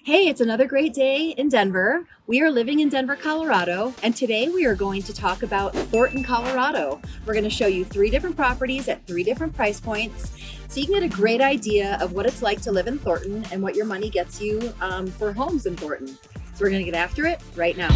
Hey, it's another great day in Denver. We are living in Denver, Colorado, and today we are going to talk about Thornton, Colorado. We're going to show you 3 different properties at 3 different price points so you can get a great idea of what it's like to live in Thornton and what your money gets you for homes in Thornton. So we're going to get after it right now.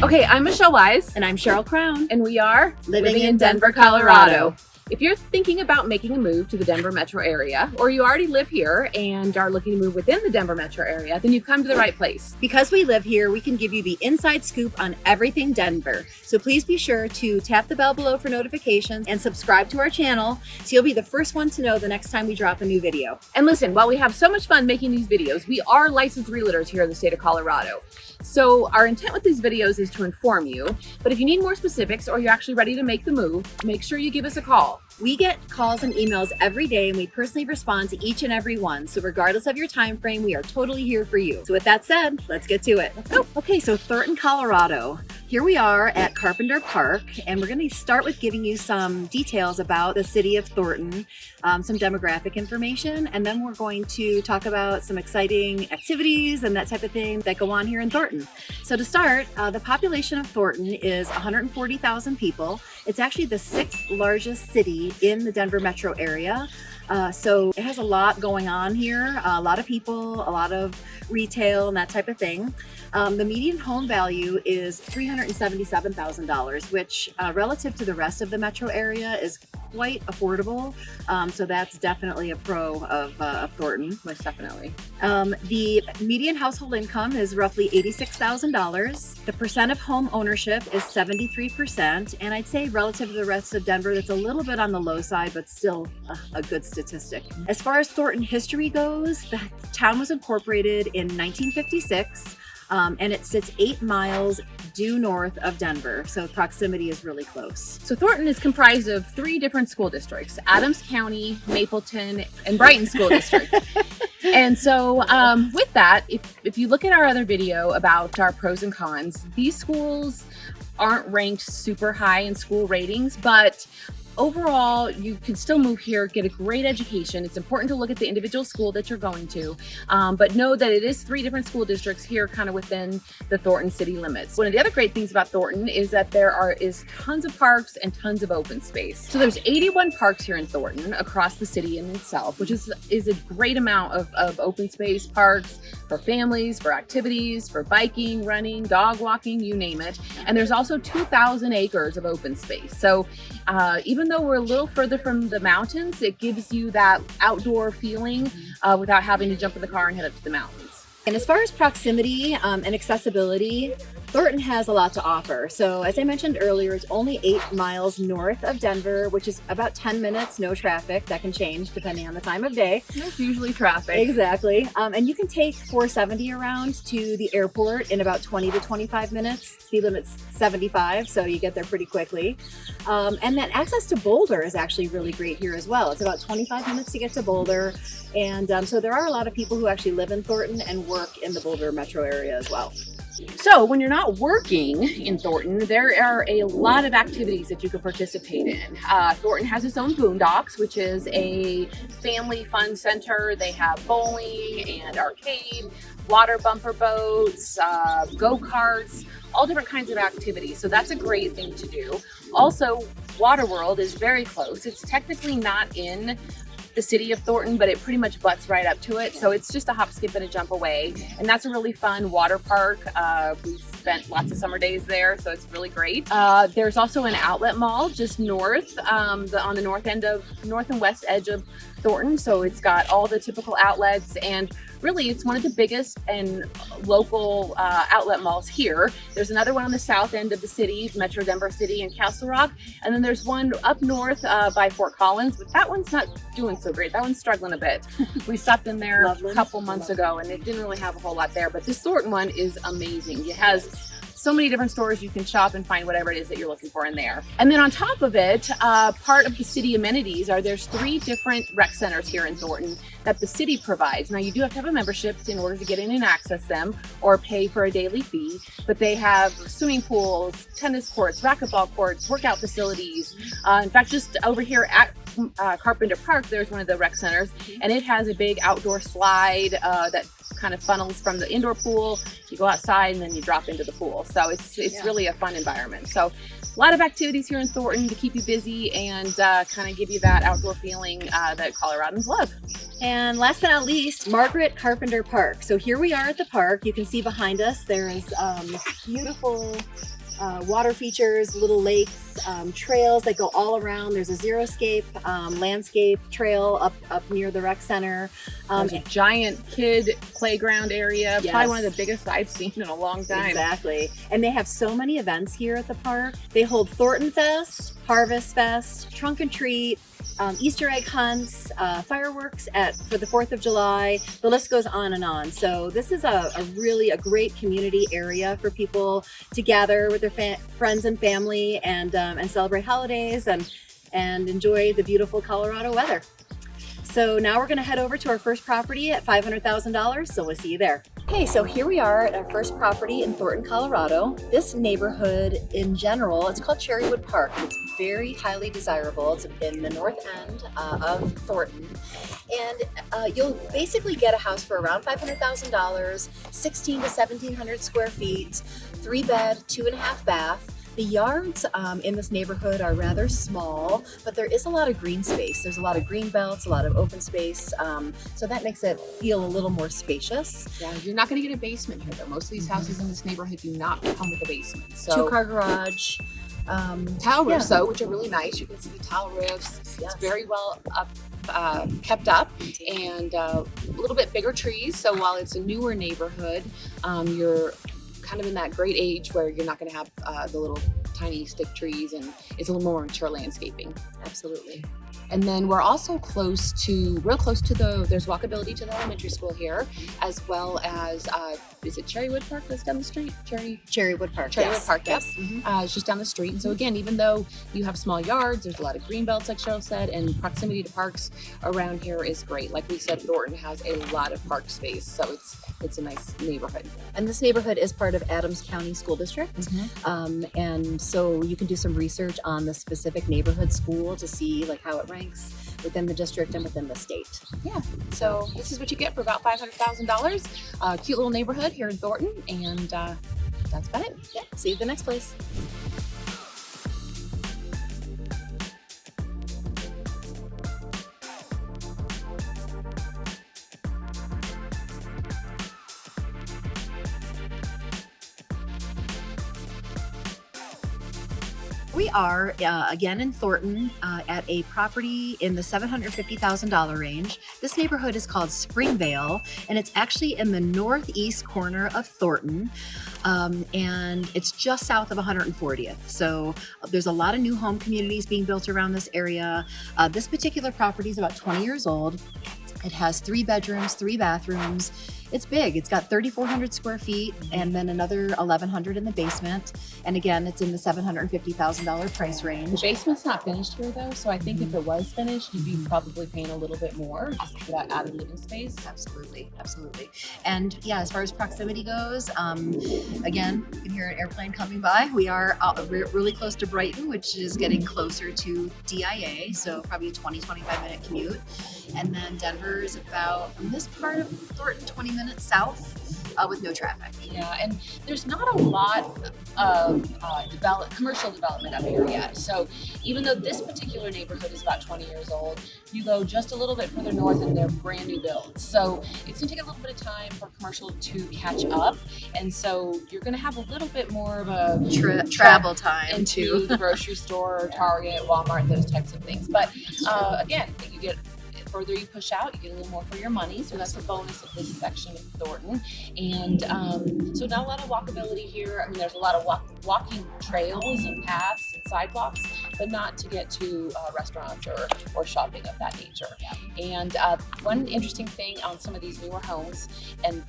Okay, I'm Michelle Wise. And I'm Cheryl Crown. And we are living in Denver, Colorado. If you're thinking about making a move to the Denver metro area, or you already live here and are looking to move within the Denver metro area, then you've come to the right place. Because we live here, we can give you the inside scoop on everything Denver. So please be sure to tap the bell below for notifications and subscribe to our channel so you'll be the first one to know the next time we drop a new video. And listen, while we have so much fun making these videos, we are licensed realtors here in the state of Colorado. So our intent with these videos is to inform you, but if you need more specifics or you're actually ready to make the move, make sure you give us a call. We get calls and emails every day and we personally respond to each and every one. So regardless of your time frame, we are totally here for you. So with that said, let's get to it. Let's go. Okay, so Thornton, Colorado. Here we are at Carpenter Park, and we're going to start with giving you some details about the city of Thornton, some demographic information, and then we're going to talk about some exciting activities and that type of thing that go on here in Thornton. So to start, the population of Thornton is 140,000 people. It's actually the 6th largest city in the Denver metro area. So it has a lot going on here, a lot of people, a lot of retail and that type of thing. The median home value is $377,000, which relative to the rest of the metro area is quite affordable. So that's definitely a pro of Thornton. Most definitely. The median household income is roughly $86,000. The percent of home ownership is 73%. And I'd say relative to the rest of Denver, that's a little bit on the low side, but still a good statistic. As far as Thornton history goes, the town was incorporated in 1956. And it sits 8 miles due north of Denver, so proximity is really close. So Thornton is comprised of 3 different school districts: Adams County, Mapleton, and Brighton School District. And so with that, if you look at our other video about our pros and cons, these schools aren't ranked super high in school ratings, but overall, you can still move here, get a great education. It's important to look at the individual school that you're going to, but know that it is 3 different school districts here kind of within the Thornton city limits. One of the other great things about Thornton is that there is tons of parks and tons of open space. So there's 81 parks here in Thornton across the city in itself, which is a great amount of open space parks for families, for activities, for biking, running, dog walking, you name it. And there's also 2,000 acres of open space. So even though we're a little further from the mountains, it gives you that outdoor feeling without having to jump in the car and head up to the mountains. And as far as proximity and accessibility, Thornton has a lot to offer. So as I mentioned earlier, it's only 8 miles north of Denver, which is about 10 minutes, no traffic. That can change depending on the time of day. There's usually traffic. Exactly. And you can take 470 around to the airport in about 20 to 25 minutes. Speed limit's 75, so you get there pretty quickly. And then access to Boulder is actually really great here as well. It's about 25 minutes to get to Boulder. And so there are a lot of people who actually live in Thornton and work in the Boulder metro area as well. So when you're not working in Thornton, there are a lot of activities that you can participate in. Thornton has its own Boondocks, which is a family fun center. They have bowling and arcade, water bumper boats, go-karts, all different kinds of activities. So that's a great thing to do. Also, Waterworld is very close. It's technically not in the city of Thornton, but it pretty much butts right up to it. So it's just a hop, skip, and a jump away. And that's a really fun water park. We spent lots of summer days there, so it's really great. There's also an outlet mall just north, on the north and west edge of Thornton. So it's got all the typical outlets, and really it's one of the biggest and local outlet malls here. There's another one on the south end of the city, Metro Denver City and Castle Rock. And then there's one up north by Fort Collins, but that one's not doing so great. That one's struggling a bit. We stopped in there a couple months ago and it didn't really have a whole lot there, but this Thornton one is amazing. It has so many different stores. You can shop and find whatever it is that you're looking for in there. And then on top of it, part of the city amenities there's 3 different rec centers here in Thornton that the city provides. Now you do have to have a membership in order to get in and access them, or pay for a daily fee, but they have swimming pools, tennis courts, racquetball courts, workout facilities. In fact, just over here at Carpenter Park, there's one of the rec centers, and it has a big outdoor slide that kind of funnels from the indoor pool. You go outside and then you drop into the pool. So it's really a fun environment. So a lot of activities here in Thornton to keep you busy and kind of give you that outdoor feeling that Coloradans love. And last but not least, Margaret Carpenter Park. So here we are at the park. You can see behind us there is beautiful water features, little lakes, trails that go all around. There's a xeriscape landscape trail up near the rec center. There's a giant kid playground area, Yes. probably one of the biggest I've seen in a long time. Exactly. And they have so many events here at the park. They hold Thornton Fest, Harvest Fest, Trunk and Treat, Easter egg hunts, fireworks for the 4th of July. The list goes on and on. So this is a really great community area for people to gather with their friends and family and celebrate holidays and enjoy the beautiful Colorado weather. So now we're going to head over to our first property at $500,000. So we'll see you there. Okay, so here we are at our first property in Thornton, Colorado. This neighborhood in general, it's called Cherrywood Park. It's very highly desirable. It's in the north end of Thornton. And you'll basically get a house for around $500,000, 16 to 1,700 square feet, 3 bed, 2.5 bath. The yards in this neighborhood are rather small, but there is a lot of green space. There's a lot of green belts, a lot of open space, so that makes it feel a little more spacious. Yeah, you're not going to get a basement here, though. Most of these houses in this neighborhood do not come with a basement. So 2-car garage. Tile roofs, though, which are really nice. You can see the tile roofs. Yes. It's very well kept up, and a little bit bigger trees. So while it's a newer neighborhood, you're kind of in that great age where you're not going to have the little tiny stick trees, and it's a little more mature landscaping. Absolutely. And then we're also real close to there's walkability to the elementary school here, as well as, is it Cherrywood Park that's down the street? Cherrywood Park. Cherrywood Park, yes. Mm-hmm. It's just down the street. And so again, even though you have small yards, there's a lot of green belts, like Cheryl said, and proximity to parks around here is great. Like we said, Thornton has a lot of park space, so it's a nice neighborhood. And this neighborhood is part of Adams County School District. And so you can do some research on the specific neighborhood school to see like how it ranks within the district and within the state. Yeah, so this is what you get for about $500,000. Cute little neighborhood here in Thornton, and that's about it. Yeah. See you at the next place. We are again in Thornton at a property in the $750,000 range. This neighborhood is called Springvale, and it's actually in the northeast corner of Thornton, and it's just south of 140th. So there's a lot of new home communities being built around this area. This particular property is about 20 years old. It has 3 bedrooms, 3 bathrooms. It's big. It's got 3,400 square feet and then another 1,100 in the basement. And again, it's in the $750,000 price range. The basement's not finished here, though, so I think if it was finished, you'd be probably paying a little bit more just for that added living space. Absolutely, absolutely. And yeah, as far as proximity goes, again, you can hear an airplane coming by. We are really close to Brighton, which is getting closer to DIA, so probably a 20-25 minute commute. And then Denver is about, from this part of Thornton, 20 minutes south with no traffic. Yeah, and there's not a lot of commercial development up here yet. So even though this particular neighborhood is about 20 years old, you go just a little bit further north and they're brand new builds. So it's gonna take a little bit of time for commercial to catch up. And so you're gonna have a little bit more of a travel time into the grocery store, Target, Walmart, those types of things. But again, you get further you push out, you get a little more for your money. So that's the bonus of this section of Thornton. And so not a lot of walkability here. I mean, there's a lot of walking trails and paths and sidewalks, but not to get to restaurants or shopping of that nature. And one interesting thing on some of these newer homes, and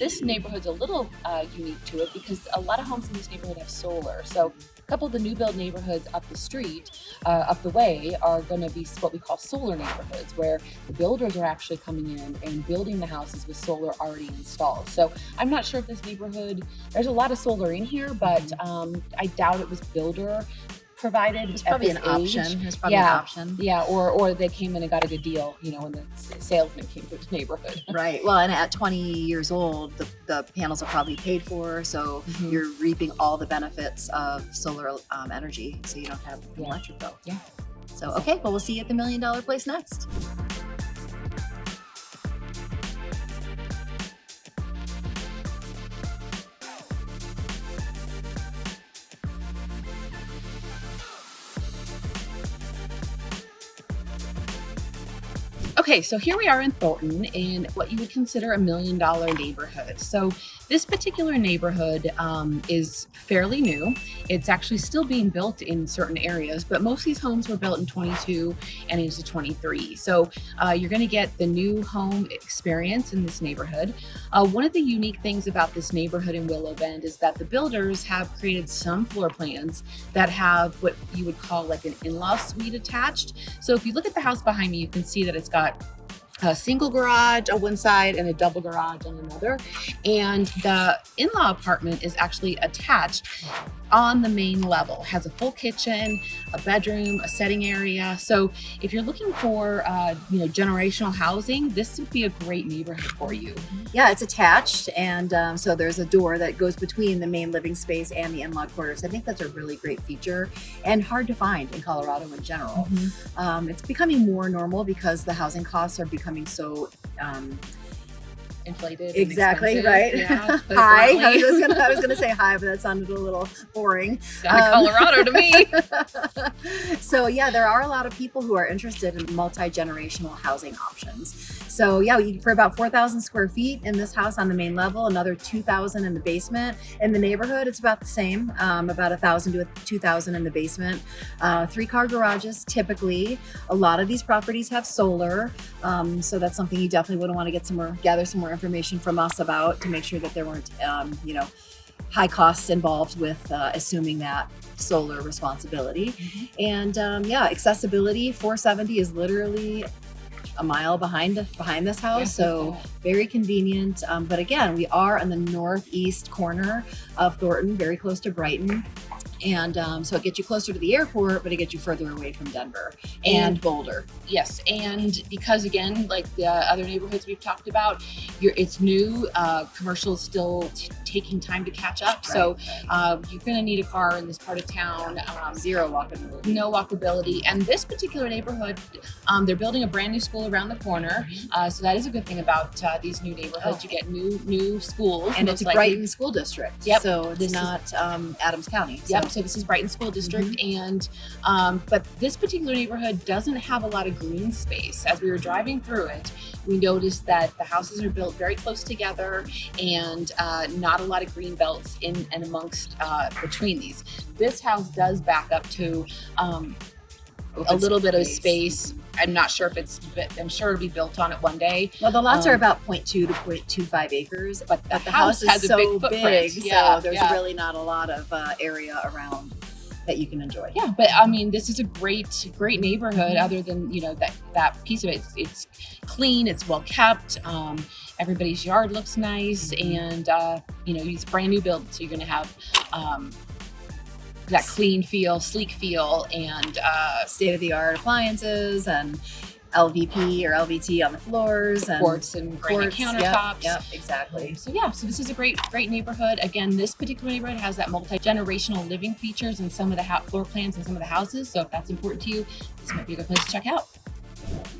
this neighborhood's a little unique to it because a lot of homes in this neighborhood have solar. So a couple of the new build neighborhoods up the street, up the way, are going to be what we call solar neighborhoods, where the builders are actually coming in and building the houses with solar already installed. So I'm not sure if this neighborhood, there's a lot of solar in here, but I doubt it was builder provided. It's probably an option. It's probably an option. Yeah, or they came in and got a good deal, when the salesman came to the neighborhood. Right. Well, and at 20 years old, the panels are probably paid for, so you're reaping all the benefits of solar energy, so you don't have an electric bill. Yeah. So, okay, well, we'll see you at the $1 Million Place next. Okay, so here we are in Thornton in what you would consider a $1 million neighborhood. So this particular neighborhood is fairly new. It's actually still being built in certain areas, but most of these homes were built in 22 and into 23. So you're going to get the new home experience in this neighborhood. One of the unique things about this neighborhood in Willow Bend is that the builders have created some floor plans that have what you would call like an in-law suite attached. So if you look at the house behind me, you can see that it's got a single garage on one side and a double garage on another. And the in-law apartment is actually attached on the main level. It has a full kitchen, a bedroom, a setting area. So if you're looking for, generational housing, this would be a great neighborhood for you. Yeah, it's attached, and so there's a door that goes between the main living space and the in-law quarters. I think that's a really great feature and hard to find in Colorado in general. It's becoming more normal because the housing costs are becoming so inflated. Exactly, right. Yeah, high. I was gonna say high, but that sounded a little boring. Colorado to me. So yeah, there are a lot of people who are interested in multi-generational housing options. So yeah, for about 4,000 square feet in this house on the main level, another 2,000 in the basement. In the neighborhood, it's about the same, about 1,000 to 2,000 in the basement. 3-car garages typically. A lot of these properties have solar, so that's something you definitely would want to gather some more information from us about to make sure that there weren't, high costs involved with assuming that solar responsibility. And accessibility, 470 is literally a mile behind this house, so very convenient. But again, we are on the northeast corner of Thornton, very close to Brighton. And so it gets you closer to the airport, but it gets you further away from Denver and Boulder. Yes, and because again, like the other neighborhoods we've talked about, it's new. Commercial is still taking time to catch up. Right. So you're going to need a car in this part of town. Zero walkability. No walkability. And this particular neighborhood, they're building a brand new school around the corner. So that is a good thing about these new neighborhoods. You get new schools. And it's a Brighton school district. Yep. So it's not Adams County. Yep. So this is Brighton School District, and but this particular neighborhood doesn't have a lot of green space. As we were driving through it, we noticed that the houses are built very close together and not a lot of green belts in and amongst between these. This house does back up to a little bit of space. I'm not sure if I'm sure it'll be built on it one day. Well, the lots are about 0.2 to 0.25 acres, but the house has is a so big, yeah, so there's really not a lot of area around that you can enjoy. Yeah, but I mean, this is a great neighborhood. Other than that piece of it, it's clean, it's well kept. Everybody's yard looks nice, and it's brand new build, so you're going to have that clean feel, sleek feel, and state-of-the-art appliances and LVP or LVT on the floors and quartz and granite countertops. Yep, exactly. So this is a great neighborhood. Again, this particular neighborhood has that multi-generational living features in some of the floor plans and some of the houses. So if that's important to you, this might be a good place to check out.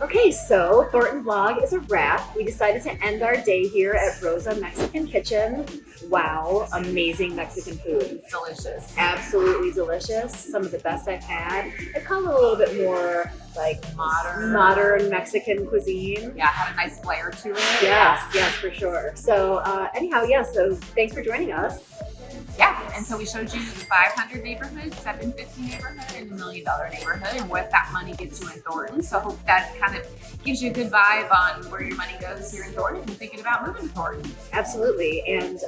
Okay, so Thornton Vlog is a wrap. We decided to end our day here at Rosa Mexican Kitchen. Wow, amazing Mexican food. It's delicious. Absolutely delicious. Some of the best I've had. I call it a little bit more like modern Mexican cuisine. Yeah, had a nice flair to it. Yes, for sure. So anyhow, so thanks for joining us. Yeah, and so we showed you the 500 neighborhood, 750 neighborhood, and $1 million neighborhood, and what that money gets you in Thornton. So I hope that kind of gives you a good vibe on where your money goes here in Thornton if you're thinking about moving to Thornton. Absolutely. And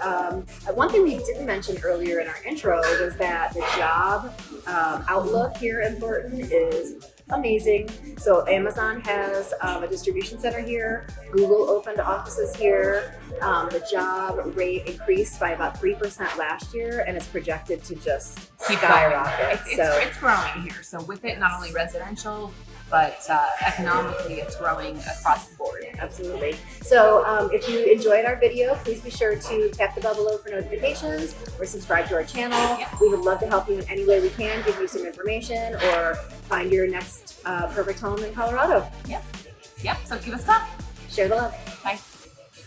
one thing we didn't mention earlier in our intro was that the job outlook here in Thornton is amazing. So Amazon has a distribution center here. Google opened offices here. The job rate increased by about 3% last year, and it's projected to just skyrocket. It's growing here. So with it, not only residential, but economically, it's growing across the board. Absolutely. So if you enjoyed our video, please be sure to tap the bell below for notifications or subscribe to our channel. We would love to help you in any way we can, give you some information or find your next perfect home in Colorado. Yep. So give us a call. Share the love. Bye.